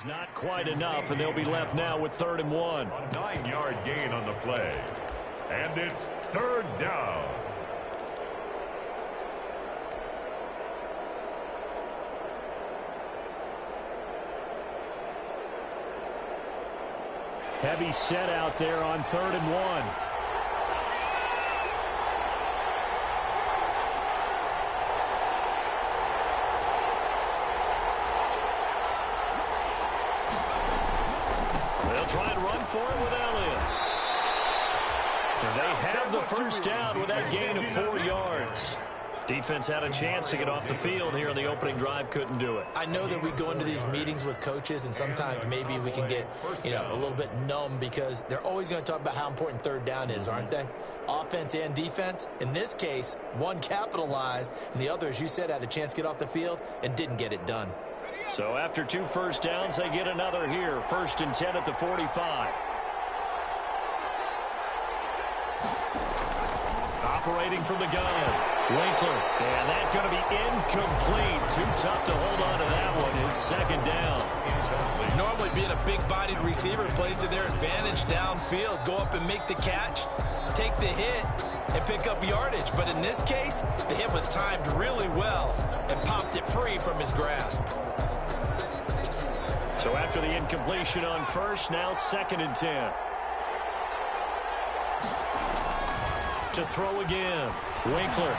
Not quite enough, and they'll be left now with 3rd and 1. A 9-yard gain on the play. And it's 3rd down. Heavy set out there on 3rd and 1. Try and run for it with Elliott. And they have the first down with that gain of 4 yards. Defense had a chance to get off the field here on the opening drive, couldn't do it. I know that we go into these meetings with coaches, and sometimes maybe we can get, a little bit numb because they're always going to talk about how important 3rd down is, aren't they? Offense and defense. In this case, one capitalized, and the other, as you said, had a chance to get off the field and didn't get it done. So after 2 first downs, they get another here. 1st and 10 at the 45. Operating from the gun. Winkler. And that's going to be incomplete. Too tough to hold on to that one. It's 2nd down. Normally being a big-bodied receiver plays to their advantage downfield. Go up and make the catch, take the hit, and pick up yardage. But in this case, the hit was timed really well and popped it free from his grasp. So after the incompletion on 1st, now 2nd and 10. To throw again. Winkler.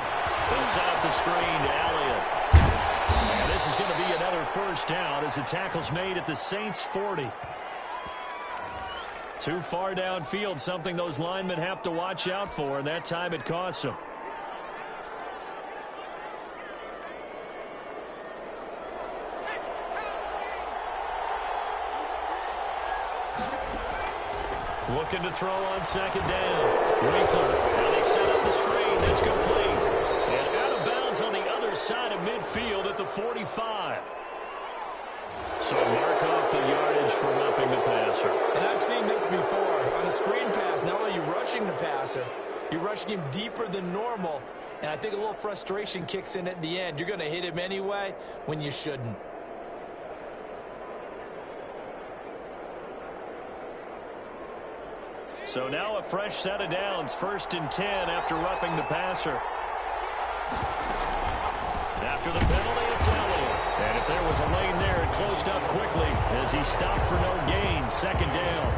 They'll set up the screen to Elliott. And this is going to be another first down as the tackle's made at the Saints' 40. Too far downfield, something those linemen have to watch out for, and that time it costs them. Looking to throw on 2nd down. Winkler. Now they set up the screen. That's complete. And out of bounds on the other side of midfield at the 45. So mark off the yardage for roughing the passer. And I've seen this before. On a screen pass, not only are you rushing the passer, you're rushing him deeper than normal. And I think a little frustration kicks in at the end. You're going to hit him anyway when you shouldn't. So now a fresh set of downs, 1st and 10 after roughing the passer. After the penalty, it's Elliott. And if there was a lane there, it closed up quickly as he stopped for no gain. 2nd down.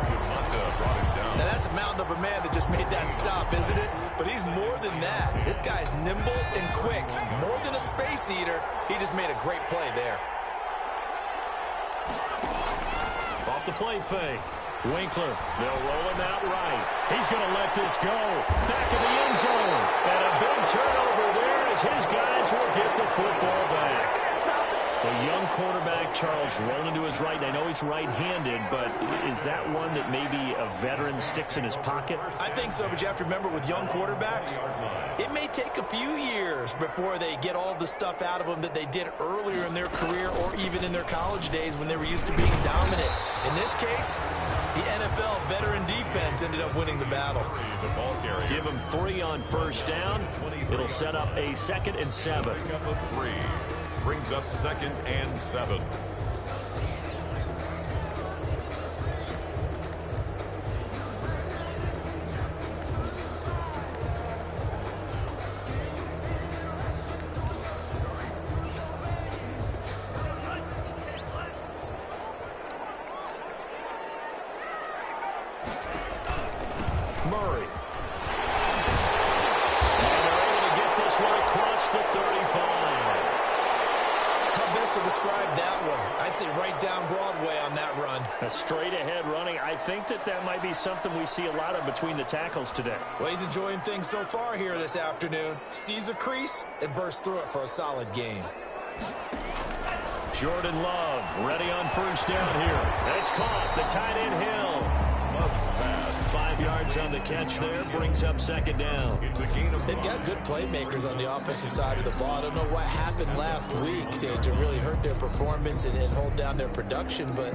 Now that's a mountain of a man that just made that stop, isn't it? But he's more than that. This guy's nimble and quick. More than a space eater. He just made a great play there. Off the play fake. Winkler, they'll roll him out right. He's going to let this go. Back in the end zone. And a big turnover there as his guys will get the football back. The young quarterback, Charles, rolling to his right. I know he's right-handed, but is that one that maybe a veteran sticks in his pocket? I think so, but you have to remember with young quarterbacks, it may take a few years before they get all the stuff out of them that they did earlier in their career or even in their college days when they were used to being dominant. In this case, the NFL veteran defense ended up winning the battle. Give him 3 on 1st down. It'll set up a 2nd and 7. Brings up 2nd and 7. Murray. And they're able to get this one across the 35. How best to describe that one? I'd say right down Broadway on that run. A straight-ahead running. I think that might be something we see a lot of between the tackles today. Well, he's enjoying things so far here this afternoon. Sees a crease and bursts through it for a solid game. Jordan Love ready on 1st down here. That's caught. The tight end Hill. Love's pass 5 yards on the catch there. Brings up second down. They've got good playmakers on the offensive side of the ball. I don't know what happened last week to really hurt their performance and hold down their production, but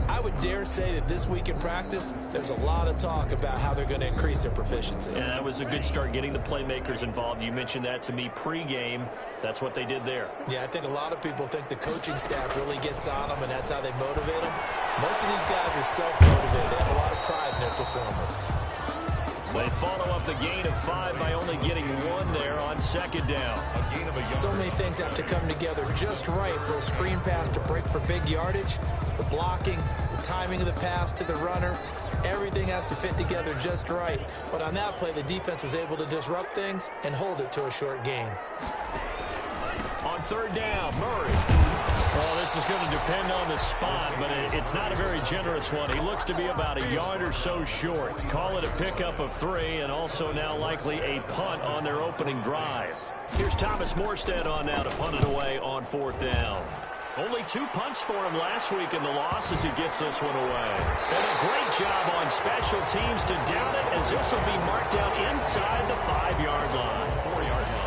I would dare say that this week in practice, there's a lot of talk about how they're going to increase their proficiency. Yeah, that was a good start, getting the playmakers involved. You mentioned that to me pregame. That's what they did there. Yeah, I think a lot of people think the coaching staff really gets on them, and that's how they motivate them. Most of these guys are self-motivated. They have a lot of pride in their performance. They follow up the gain of 5 by only getting 1 there on second down. So many things have to come together just right for a screen pass to break for big yardage. The blocking, the timing of the pass to the runner, everything has to fit together just right. But on that play, the defense was able to disrupt things and hold it to a short gain. On third down, Murray. Well, this is going to depend on the spot, but it's not a very generous one. He looks to be about a yard or so short. Call it a pickup of 3, and also now likely a punt on their opening drive. Here's Thomas Morstead on now to punt it away on 4th down. Only 2 punts for him last week in the loss as he gets this one away. And a great job on special teams to down it, as this will be marked out inside the 5-yard line. 4-yard line.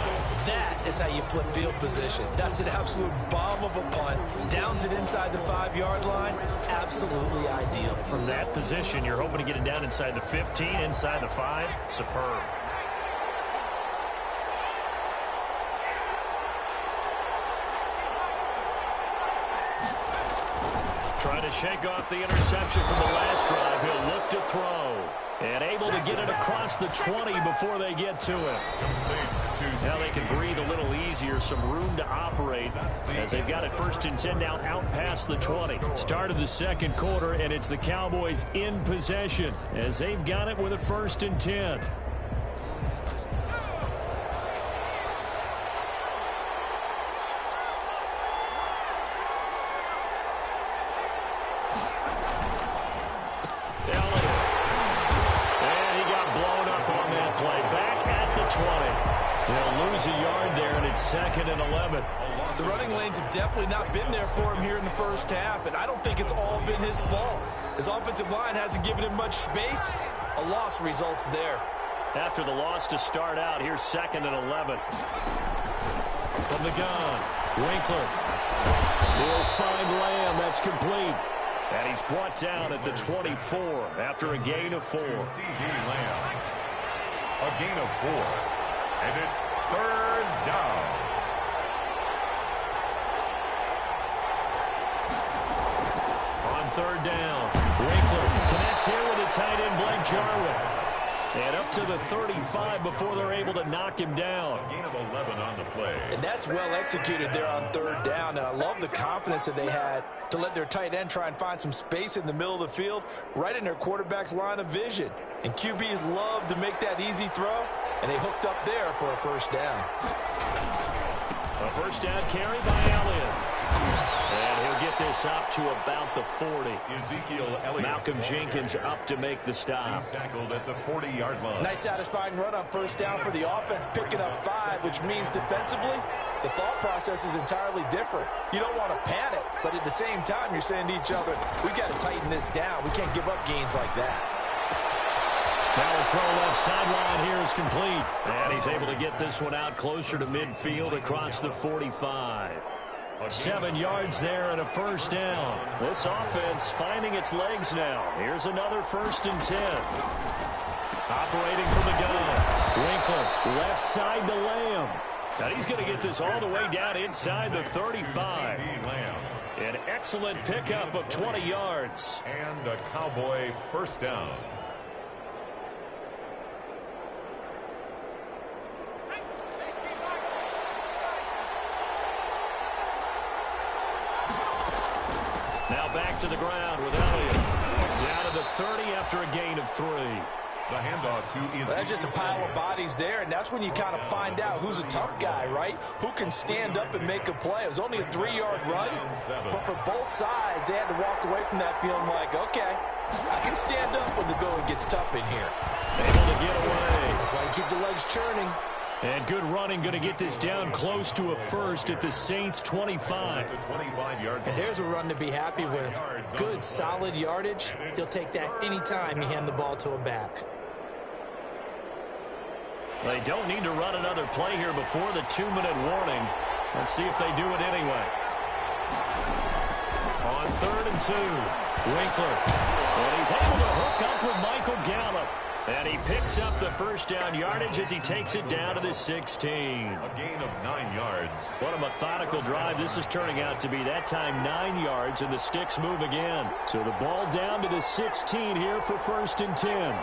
That is how you flip field position. That's an absolute bomb of a punt. Downs it inside the 5-yard line. Absolutely ideal. From that position, you're hoping to get it down inside the 15, inside the 5. Superb. Trying to shake off the interception from the last drive. He'll look to throw. And able to get it across the 20 before they get to it. Now they can breathe a little easier, some room to operate as they've got it 1st and 10 now out past the 20. Start of the second quarter, and it's the Cowboys in possession as they've got it with a 1st and 10. They'll lose a yard there, and it's 2nd and 11. The running lanes have definitely not been there for him here in the first half, and I don't think it's all been his fault. His offensive line hasn't given him much space. A loss results there. After the loss to start out, here's 2nd and 11. From the gun, Winkler. He'll find Lamb. That's complete. And he's brought down at the 24 after a gain of 4. Lamb. A gain of 4. And it's 3rd down. On 3rd down, Winkler connects here with a tight end, Blake Jarwin. And up to the 35 before they're able to knock him down. A gain of 11 on the play. And that's well executed there on 3rd down. And I love the confidence that they had to let their tight end try and find some space in the middle of the field, right in their quarterback's line of vision. And QBs love to make that easy throw, and they hooked up there for a 1st down. A 1st down carry by Elliott. And he'll get this up to about the 40. Ezekiel Elliott. Malcolm Jenkins up to make the stop. He's tackled at the 40-yard line. Nice satisfying run on 1st down for the offense, picking up 5, which means defensively, the thought process is entirely different. You don't want to panic, but at the same time, you're saying to each other, we got to tighten this down. We can't give up gains like that. Now a throw left sideline here is complete. And he's able to get this one out closer to midfield across the 45. 7 yards there and a 1st down. This offense finding its legs now. Here's another 1st and 10. Operating from the gun. Winkler, left side to Lamb. Now he's going to get this all the way down inside the 35. An excellent pickup of 20 yards. And a Cowboy 1st down. Now back to the ground with Elliott. Down to the 30 after a gain of 3. The handoff to Ezekiel. That's just a pile of bodies there, and that's when you kind of find out who's a tough guy, right? Who can stand up and make a play. It was only a 3-yard run, but for both sides, they had to walk away from that feeling like, okay, I can stand up when the going gets tough in here. Able to get away. That's why you keep the legs churning. And good running, going to get this down close to a first at the Saints' 25. And there's a run to be happy with. Good, solid yardage. He'll take that anytime you hand the ball to a back. They don't need to run another play here before the 2-minute warning. Let's see if they do it anyway. On 3rd and 2, Winkler. And he's able to hook up with Michael Gallup. And he picks up the first down yardage as he takes it down to the 16. A gain of 9 yards. What a methodical drive this is turning out to be. That time 9 yards, and the sticks move again. So the ball down to the 16 here for 1st and 10.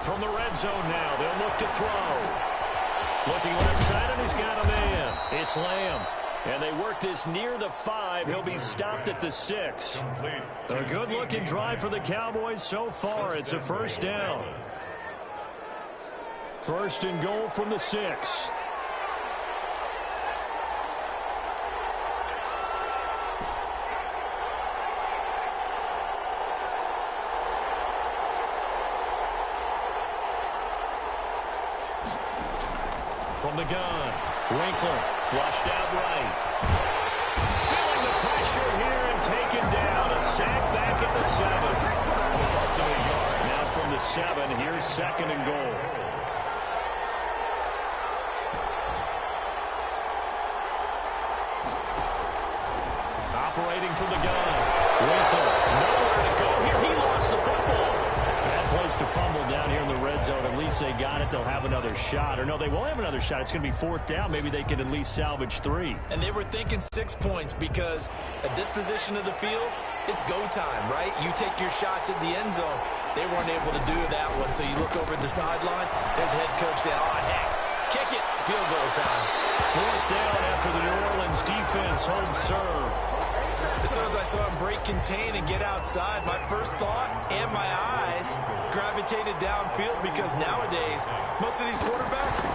From the red zone now, they'll look to throw. Looking left side, and he's got a man. It's Lamb. And they work this near the 5. He'll be stopped at the 6. A good-looking drive for the Cowboys so far. It's a first down. 1st and goal from the 6. From the gun, Winkler flushed out right. Feeling the pressure here and taken down. A sack back at the 7. Now from the 7, here's 2nd and goal. Operating from the gun, Winkler nowhere to go here. He lost the football. Bad place to fumble down here in the red zone. At least they got it. They'll have another shot. Or no, they won't have another shot. It's going to be 4th down. Maybe they can at least salvage 3. And they were thinking 6 points because at this position of the field, it's go time, right? You take your shots at the end zone. They weren't able to do that one. So you look over at the sideline. There's the head coach saying, oh, heck, kick it. Field goal time. 4th down after the New Orleans defense holds serve. As soon as I saw him break contain and get outside, my first thought and my eyes gravitated downfield because nowadays, most of these quarterbacks,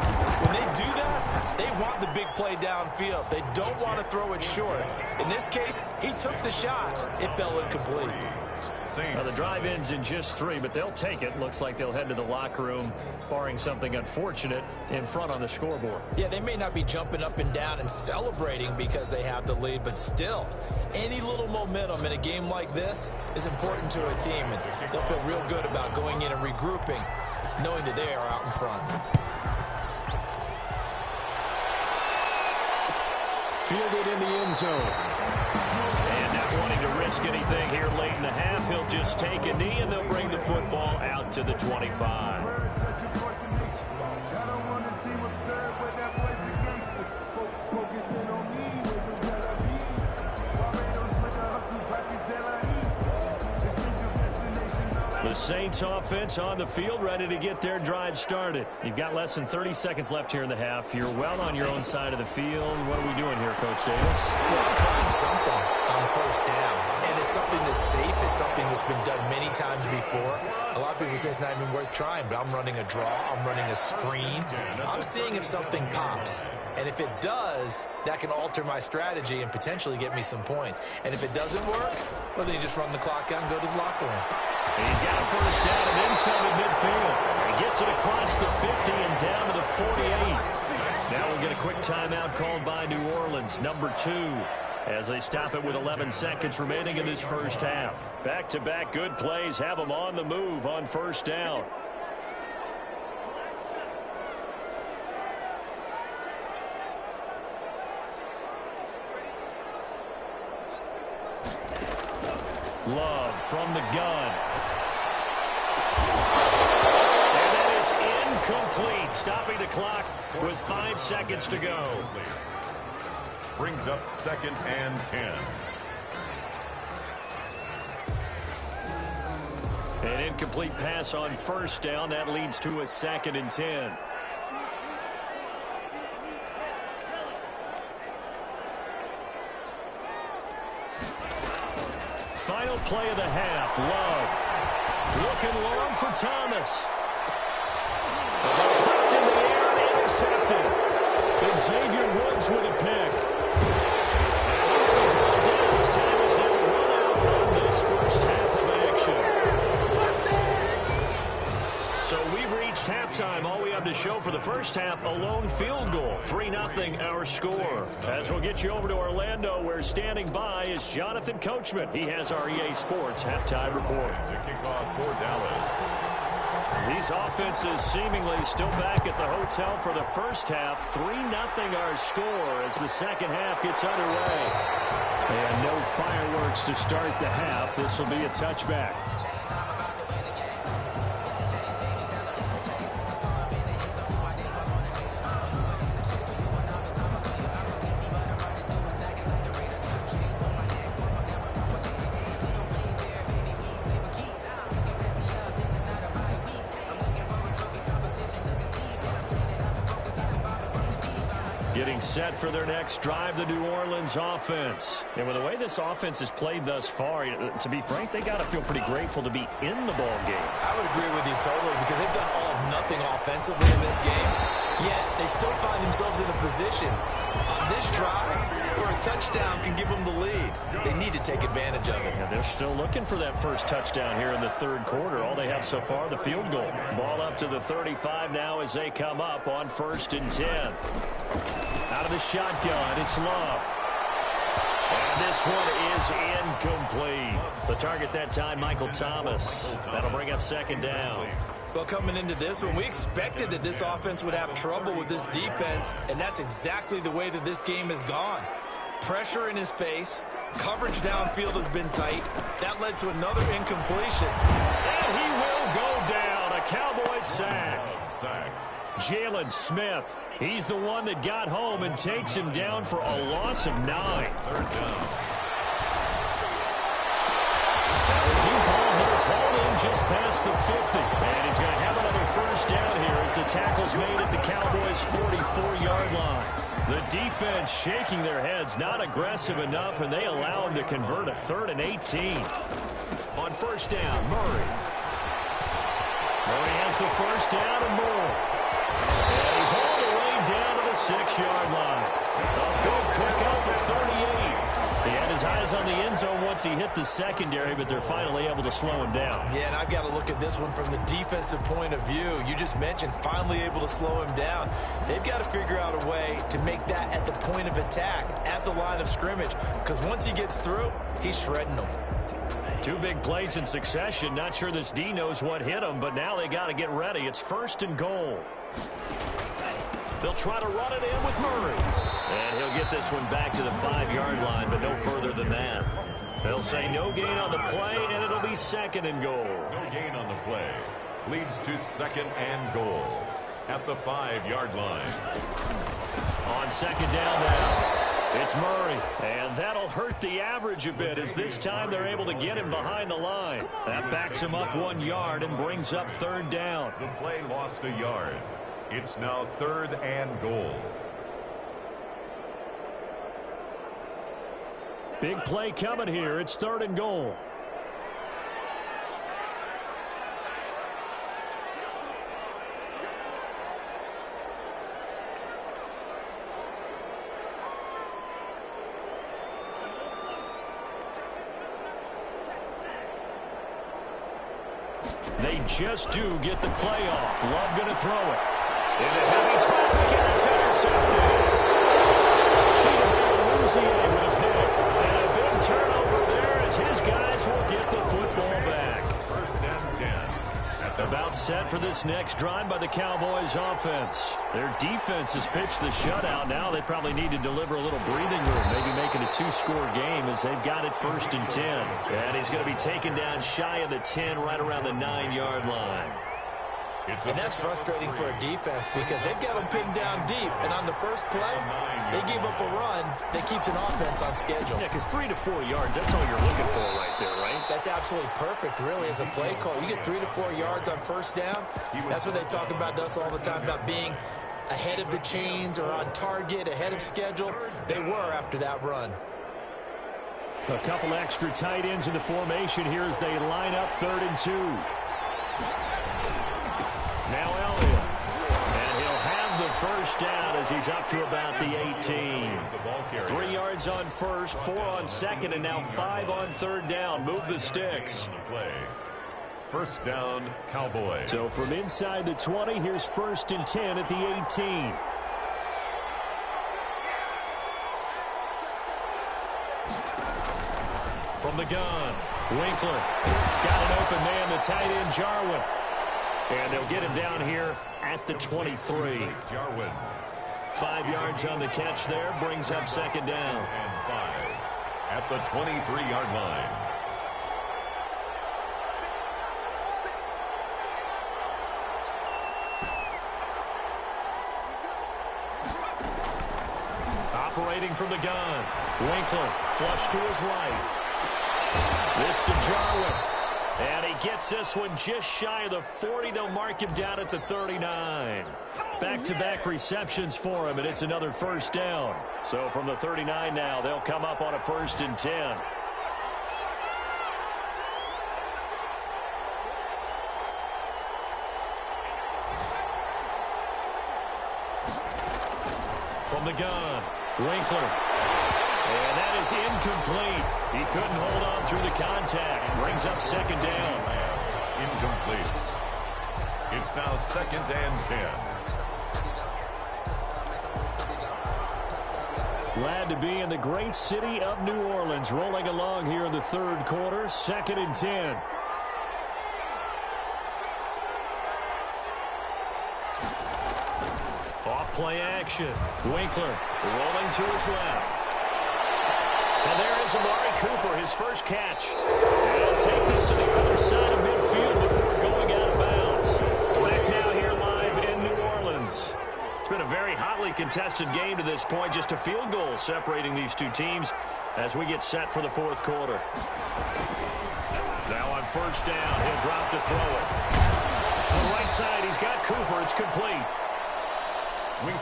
when they do that, they want the big play downfield. They don't want to throw it short. In this case, he took the shot. It fell incomplete. Now the drive ends in just 3, but they'll take it. Looks like they'll head to the locker room, barring something unfortunate, in front on the scoreboard. Yeah, they may not be jumping up and down and celebrating because they have the lead, but still, any little momentum in a game like this is important to a team, and they'll feel real good about going in and regrouping, knowing that they are out in front. Fielded in the end zone. And not wanting to risk anything here late in the half, he'll just take a knee, and they'll bring the football out to the 25. The Saints offense on the field, ready to get their drive started. You've got less than 30 seconds left here in the half. You're well on your own side of the field. What are we doing here, Coach Davis? Well, I'm trying something on 1st down. And it's something that's safe. It's something that's been done many times before. A lot of people say it's not even worth trying, but I'm running a draw. I'm running a screen. I'm seeing if something pops. And if it does, that can alter my strategy and potentially get me some points. And if it doesn't work, well, then you just run the clock out and go to the locker room. He's got a first down and inside of midfield. He gets it across the 50 and down to the 48. Now we'll get a quick timeout called by New Orleans, number 2, as they stop it with 11 seconds remaining in this first half. Back-to-back good plays have them on the move on 1st down. Love from the gun. And that is incomplete, stopping the clock with 5 seconds to go. Brings up 2nd and 10. An incomplete pass on 1st down. That leads to a 2nd and 10. Final play of the half. Love. Looking long for Thomas. The ball popped in the air and intercepted. And Xavier Woods with a pick. His time is now run out on So we've reached halftime. All we have to show for the first half, a lone field goal. 3-0 our score. As we'll get you over to Orlando, where standing by is Jonathan Coachman. He has our EA Sports halftime report. The kickoff for Dallas. These offenses seemingly still back at the hotel for the first half. 3-0 our score as the second half gets underway. And no fireworks to start the half. This will be a touchback. Getting set for their next drive, the New Orleans offense. And with the way this offense has played thus far, to be frank, they got to feel pretty grateful to be in the ball game. I would agree with you totally because they've done all of nothing offensively in this game, yet they still find themselves in a position on this drive where a touchdown can give them the lead. They need to take advantage of it. Yeah, they're still looking for that first touchdown here in the third quarter. All they have so far, the field goal. Ball up to the 35 now as they come up on 1st and 10. Out of the shotgun, it's Love. And this one is incomplete. The target that time, Michael Thomas. That'll bring up 2nd down. Well, coming into this one, we expected that this offense would have trouble with this defense, and that's exactly the way that this game has gone. Pressure in his face. Coverage downfield has been tight. That led to another incompletion. And he will go down. A Cowboys sack. Jalen Smith. He's the one that got home and takes him down for a loss of 9. 3rd down. Now the deep ball here hauled in just past the 50. And he's going to have another first down here as the tackle's made at the Cowboys' 44-yard line. The defense shaking their heads, not aggressive enough, and they allow him to convert a 3rd and 18. On 1st down, Murray. Murray has the first down and more. And he's all the way down to the 6-yard line. A good pickup at 38. He had his eyes on the end zone once he hit the secondary, but they're finally able to slow him down. Yeah, and I've got to look at this one from the defensive point of view. You just mentioned finally able to slow him down. They've got to figure out a way to make that at the point of attack, at the line of scrimmage, because once he gets through, he's shredding them. 2 big plays in succession. Not sure this D knows what hit him, but now they got to get ready. It's 1st and goal. They'll try to run it in with Murray. And he'll get this one back to the 5-yard line, but no further than that. They'll say no gain on the play, and it'll be 2nd and goal. No gain on the play. Leads to 2nd and goal at the 5-yard line. On 2nd down now. It's Murray, and that'll hurt the average a bit as this time they're able to get him behind the line. That backs him up 1 yard and brings up 3rd down. The play lost a yard. It's now 3rd and goal. Big play coming here. It's 3rd and goal. They just do get the play off. Love going to throw it. Into heavy traffic, and it's intercepted. Cheetah with a pick. And a big turnover there as his guys will get the football back. 1st and 10. About set for this next drive by the Cowboys offense. Their defense has pitched the shutout. Now they probably need to deliver a little breathing room, maybe make it a 2-score game as they've got it 1st and 10. And he's going to be taken down shy of the 10, right around the 9-yard line. And that's frustrating for a defense because they've got them pinned down deep. And on the first play, they gave up a run that keeps an offense on schedule. Yeah, because 3 to 4 yards, that's all you're looking for right there, right? That's absolutely perfect, really, as a play call. You get 3 to 4 yards on 1st down. That's what they talk about us all the time, about being ahead of the chains or on target, ahead of schedule. They were after that run. A couple extra tight ends in the formation here as they line up 3rd and 2. Now Elliott. And he'll have the first down as he's up to about the 18. 3 yards on 1st, 4 on 2nd, and now 5 on 3rd down. Move the sticks. first down, Cowboys. So from inside the 20, here's 1st and 10 at the 18. From the gun, Winkler. Got an open man, the tight end, Jarwin. And they'll get him down here at the 23. Jarwin. 5 yards on the catch there, brings up 2nd down. And 5 at the 23-yard line. Operating from the gun, Winkler, flush to his right. This to Jarwin. And he gets this one just shy of the 40. They'll mark him down at the 39. Back-to-back receptions for him, and it's another 1st down. So from the 39 now, they'll come up on a 1st and 10. From the gun, Winkler. And that is incomplete. He couldn't hold on through the contact. Brings up 2nd down. Incomplete. It's now 2nd and 10. Glad to be in the great city of New Orleans, rolling along here in the 3rd quarter. 2nd and 10. Off play action. Winkler rolling to his left. And there is Amari Cooper, his first catch. And he'll take this to the other side of midfield before going out of bounds. Back now here live in New Orleans. It's been a very hotly contested game to this point. Just a field goal separating these two teams as we get set for the 4th quarter. Now on 1st down, he'll drop to throw it. To the right side, he's got Cooper. It's complete.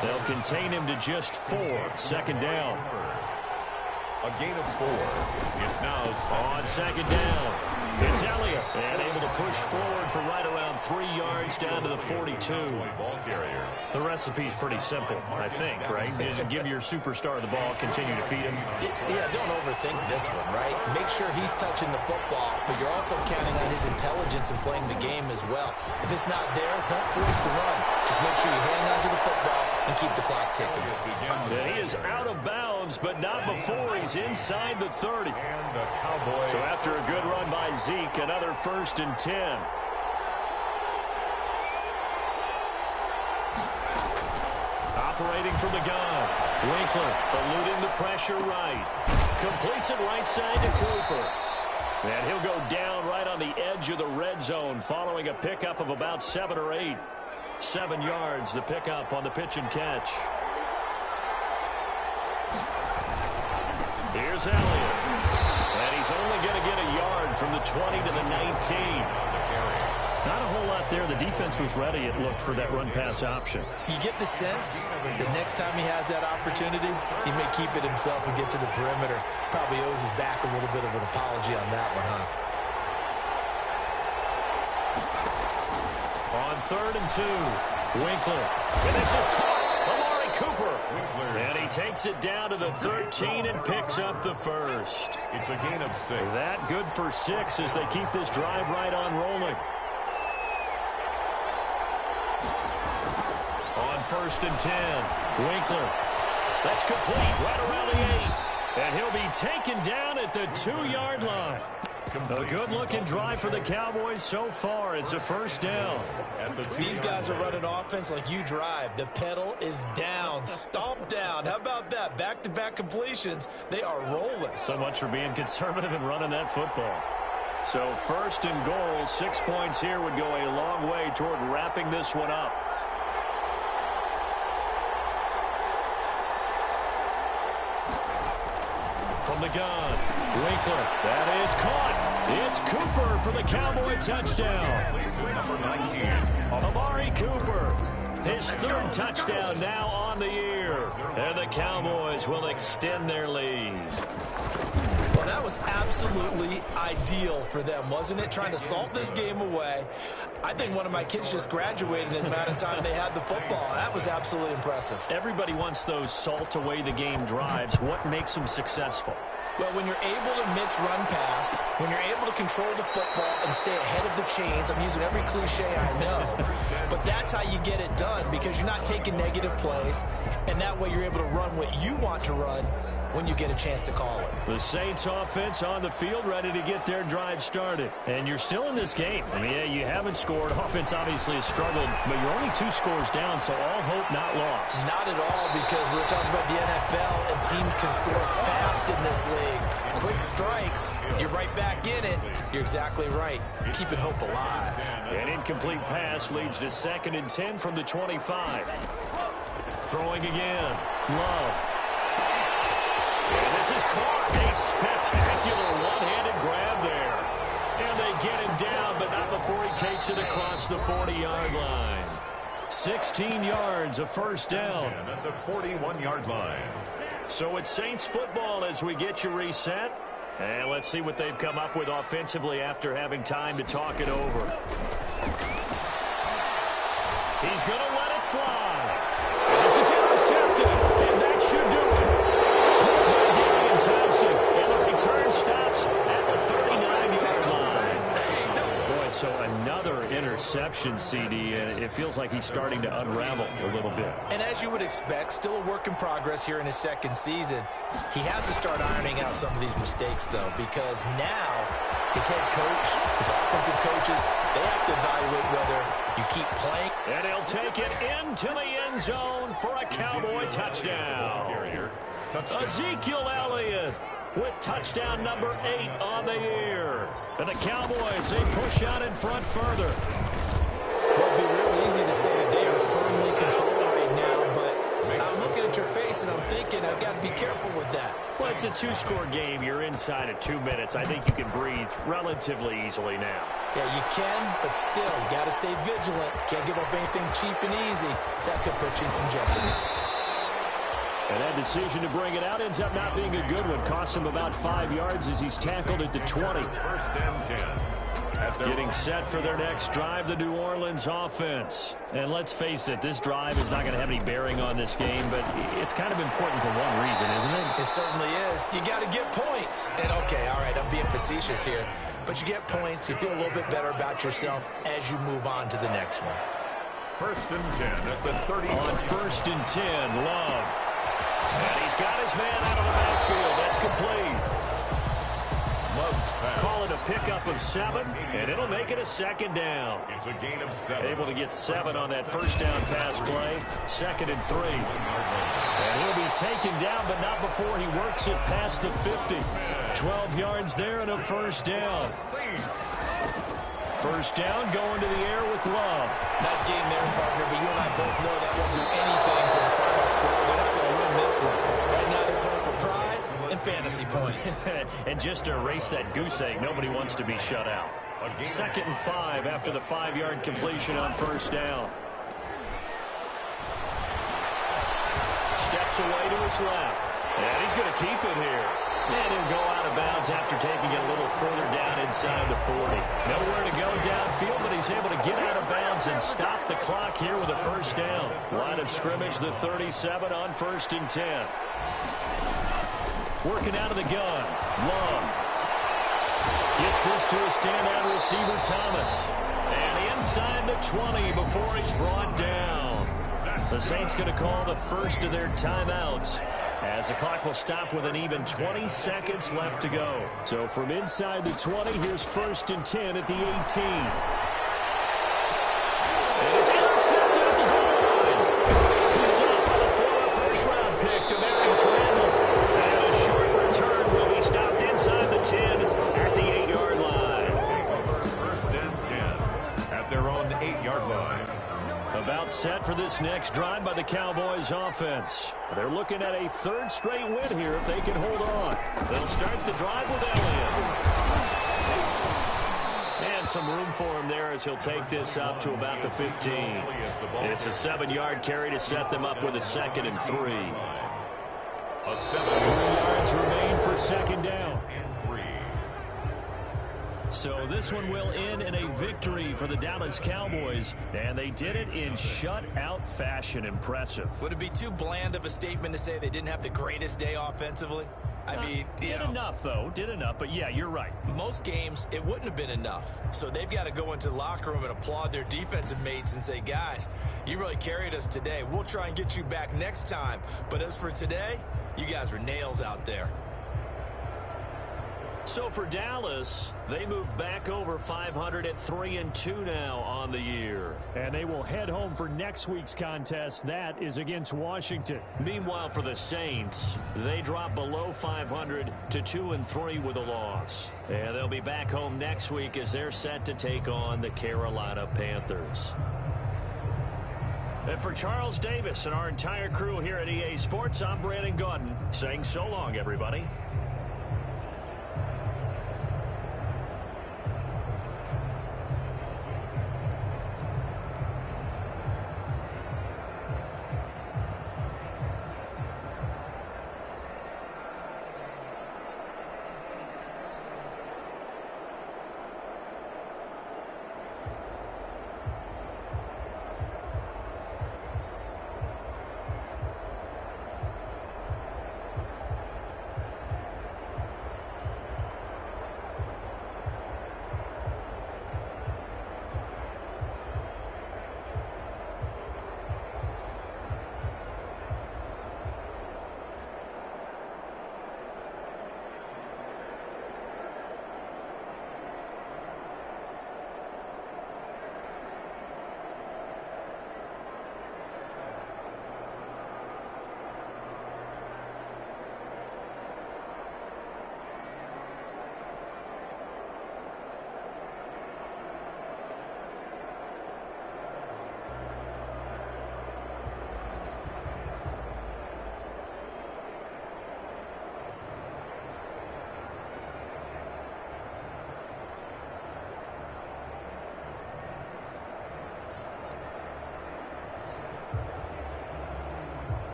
They'll contain him to just 4. 2nd down. A gain of 4. It's now on 2nd down. It's Elliott. And able to push forward for right around 3 yards down to the 42. Ball carrier. The recipe's pretty simple, I think, right? Just give your superstar the ball, continue to feed him. Yeah, don't overthink this one, right? Make sure he's touching the football, but you're also counting on his intelligence in playing the game as well. If it's not there, don't force the run. Just make sure you hang on to the football and keep the clock ticking. And he is out of bounds, but not before he's inside the 30. So after a good run by Zeke, another 1st and 10. Operating from the gun, Winkler eluding the pressure right. Completes it right side to Cooper. And he'll go down right on the edge of the red zone following a pickup of about 7 or 8. 7 yards, the pickup on the pitch and catch. Here's Elliott. And he's only going to get a yard from the 20 to the 19. Not a whole lot there. The defense was ready, it looked, for that run-pass option. You get the sense that next time he has that opportunity, he may keep it himself and get to the perimeter. Probably owes his back a little bit of an apology on that one, huh? On 3rd and 2, Winkler. And this is caught. Amari Cooper. And he takes it down to the 13 and picks up the 1st. It's a gain of 6. That good for 6 as they keep this drive right on rolling. On 1st and 10, Winkler. That's complete right around the 8. And he'll be taken down at the 2-yard line. A good-looking drive for the Cowboys so far. It's a 1st down. These guys are running offense like you drive. The pedal is down, stomped down. How about that? Back-to-back completions. They are rolling. So much for being conservative and running that football. So 1st and goal, 6 points here would go a long way toward wrapping this one up. From the gun, Winkler. That is caught. It's Cooper for the Cowboy touchdown. Number 19. Amari Cooper. His 3rd touchdown now on the year. And the Cowboys will extend their lead. Well, that was absolutely ideal for them, wasn't it? Trying to salt this game away. I think one of my kids just graduated in the amount of time they had the football. That was absolutely impressive. Everybody wants those salt away the game drives. What makes them successful? Well, when you're able to mix run pass, when you're able to control the football and stay ahead of the chains, I'm using every cliche I know, but that's how you get it done because you're not taking negative plays, and that way you're able to run what you want to run when you get a chance to call it. The Saints offense on the field ready to get their drive started. And you're still in this game. I mean, yeah, you haven't scored. Offense obviously has struggled, but you're only 2 scores down, so all hope not lost. Not at all, because we're talking about the NFL, and teams can score fast in this league. Quick strikes, you're right back in it. You're exactly right. Keeping hope alive. An incomplete pass leads to 2nd and 10 from the 25. Throwing again. Love. And this is caught. A spectacular one-handed grab there. And they get him down, but not before he takes it across the 40-yard line. 16 yards, a first down. At the 41-yard line. So it's Saints football as we get you reset. And let's see what they've come up with offensively after having time to talk it over. He's going to let it fly. And this is intercepted. And that should do it. Thompson, and the return stops at the 39-yard line. Boy, so another interception, CD, and it feels like he's starting to unravel a little bit. And as you would expect, still a work in progress here in his 2nd season. He has to start ironing out some of these mistakes, though, because now his head coach, his offensive coaches, they have to evaluate whether you keep playing. And he'll take it into the end zone for a Cowboy touchdown. Ezekiel Elliott with touchdown number 8 on the year. And the Cowboys, they push out in front further. Well, it'd be real easy to say that they are firmly controlled right now, but I'm looking at your face and I'm thinking I've got to be careful with that. Well, it's a 2-score game. You're inside of 2 minutes. I think you can breathe relatively easily now. Yeah, you can, but still, you got to stay vigilant. Can't give up anything cheap and easy. That could put you in some jeopardy. And that decision to bring it out ends up not being a good one. Cost him about 5 yards as he's tackled at the 20. 1st and 10. Getting set for their next drive, the New Orleans offense. And let's face it, this drive is not going to have any bearing on this game, but it's kind of important for one reason, isn't it? It certainly is. You got to get points. And, okay, all right, I'm being facetious here. But you get points, you feel a little bit better about yourself as you move on to the next one. 1st and 10 at the 30. On 1st and 10, Love. And he's got his man out of the backfield. That's complete. Call it a pickup of 7, and it'll make it a 2nd down. It's a gain of 7. Able to get 7 on that first down pass play. 2nd and 3. And he'll be taken down, but not before he works it past the 50. 12 yards there and a first down. First down, going to the air with Love. Nice game there, partner, but you and I both know that won't do anything for the final score. They're not going to win this one. Right now they're playing for pride and fantasy points. And just to erase that goose egg, nobody wants to be shut out. 2nd and 5 after the 5-yard completion on first down. Steps away to his left. And he's going to keep it here. And he'll go out of bounds after taking it a little further down inside the 40. Nowhere to go downfield, but he's able to get out of bounds and stop the clock here with a first down. Line of scrimmage, the 37 on 1st and 10. Working out of the gun. Love. Gets this to a standout receiver, Thomas. And inside the 20 before he's brought down. The Saints going to call the first of their timeouts, as the clock will stop with an even 20 seconds left to go. So from inside the 20, here's 1st and 10 at the 18. And it's intercepted at the goal line. It's up on the former first-round pick to Marius Randall. And a short return will be stopped inside the 10 at the 8-yard line. Take over 1st and 10 at their own 8-yard line. About set for this next drive by the Cowboys offense. They're looking at a 3rd straight win here if they can hold on. They'll start the drive with Elliott. And some room for him there as he'll take this up to about the 15. It's a 7-yard carry to set them up with a 2nd and 3. 3 yards remain for 2nd down. So this one will end in a victory for the Dallas Cowboys, and they did it in shutout fashion. Impressive. Would it be too bland of a statement to say they didn't have the greatest day offensively? I mean, did enough, though. Did enough, but yeah, you're right. Most games, it wouldn't have been enough. So they've got to go into the locker room and applaud their defensive mates and say, guys, you really carried us today. We'll try and get you back next time. But as for today, you guys were nails out there. So for Dallas, they move back over 500 at 3-2 now on the year. And they will head home for next week's contest. That is against Washington. Meanwhile, for the Saints, they drop below 500 to 2-3 with a loss. And they'll be back home next week as they're set to take on the Carolina Panthers. And for Charles Davis and our entire crew here at EA Sports, I'm Brandon Gaudin saying so long, everybody.